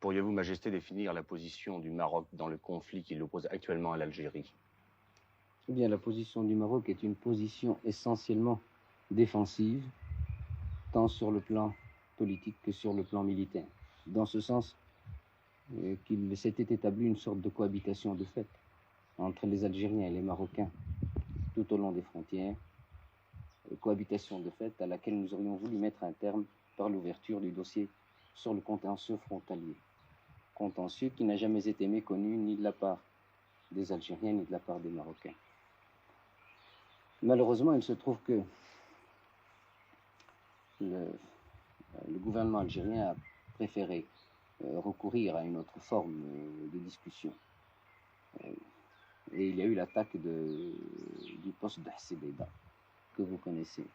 Pourriez-vous, Majesté, définir la position du Maroc dans le conflit qui l'oppose actuellement à l'Algérie? Eh bien, la position du Maroc est une position essentiellement défensive, tant sur le plan politique que sur le plan militaire. Dans ce sens, qu'il s'était établi une sorte de cohabitation de fait entre les Algériens et les Marocains tout au long des frontières, cohabitation de fait à laquelle nous aurions voulu mettre un terme par l'ouverture du dossier sur le contentieux frontalier. Contentieux qui n'a jamais été méconnu ni de la part des Algériens ni de la part des Marocains. Malheureusement, il se trouve que le gouvernement algérien a préféré recourir à une autre forme de discussion. Et il y a eu l'attaque du poste d'Hsebeda, que vous connaissez.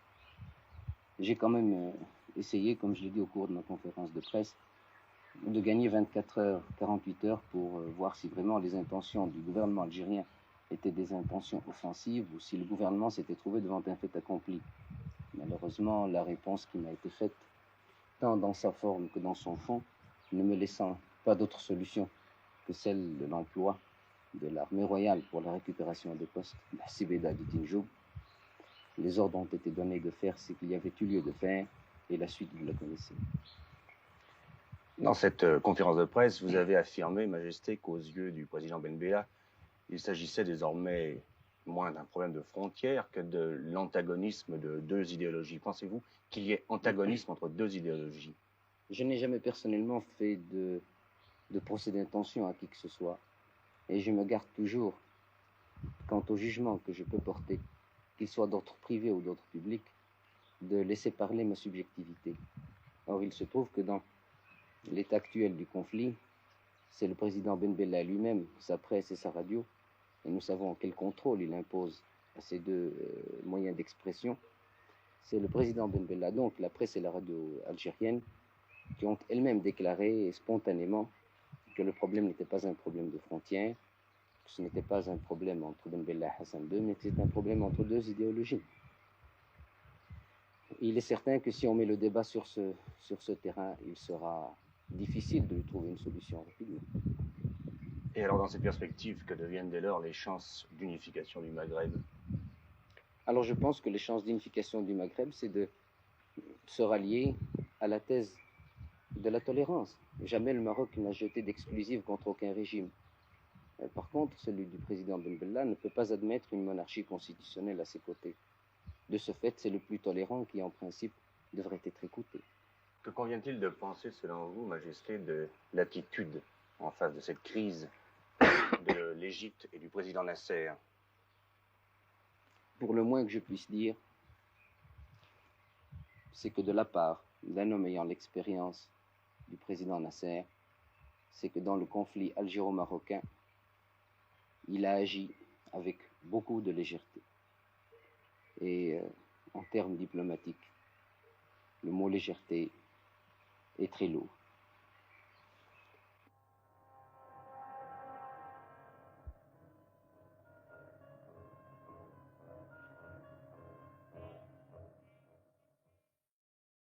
J'ai quand même essayé, comme je l'ai dit au cours de ma conférence de presse, de gagner 24 heures, 48 heures pour voir si vraiment les intentions du gouvernement algérien étaient des intentions offensives ou si le gouvernement s'était trouvé devant un fait accompli. Malheureusement, la réponse qui m'a été faite, tant dans sa forme que dans son fond, ne me laissant pas d'autre solution que celle de l'emploi de l'armée royale pour la récupération des postes, la Sibéda de Tinjoub. Les ordres ont été donnés de faire ce qu'il y avait eu lieu de faire, et la suite, vous la connaissez. Dans cette conférence de presse, vous avez affirmé, Majesté, qu'aux yeux du président Ben Bella, il s'agissait désormais moins d'un problème de frontières que de l'antagonisme de deux idéologies. Pensez-vous qu'il y ait antagonisme entre deux idéologies? Je n'ai jamais personnellement fait de procès d'intention à qui que ce soit. Et je me garde toujours, quant au jugement que je peux porter, qu'il soit d'ordre privé ou d'ordre public, de laisser parler ma subjectivité. Or, il se trouve que dans l'état actuel du conflit, c'est le président Ben Bella lui-même, sa presse et sa radio, et nous savons quel contrôle il impose à ces deux moyens d'expression. C'est le président Ben Bella, donc la presse et la radio algérienne, qui ont elles-mêmes déclaré spontanément que le problème n'était pas un problème de frontières, que ce n'était pas un problème entre Ben Bella et Hassan II, mais que c'est un problème entre deux idéologies. Il est certain que si on met le débat sur ce terrain, il sera difficile de lui trouver une solution rapidement. Et alors, dans cette perspective, que deviennent dès lors les chances d'unification du Maghreb? Alors, je pense que les chances d'unification du Maghreb, c'est de se rallier à la thèse de la tolérance. Jamais le Maroc n'a jeté d'exclusive contre aucun régime. Par contre, celui du président Ben Bella ne peut pas admettre une monarchie constitutionnelle à ses côtés. De ce fait, c'est le plus tolérant qui, en principe, devrait être écouté. Que convient-il de penser, selon vous, Majesté, de l'attitude en face de cette crise de l'Égypte et du président Nasser? Pour le moins que je puisse dire, c'est que de la part d'un homme ayant l'expérience du président Nasser, c'est que dans le conflit algéro-marocain, il a agi avec beaucoup de légèreté. Et en termes diplomatiques, le mot légèreté est très lourd.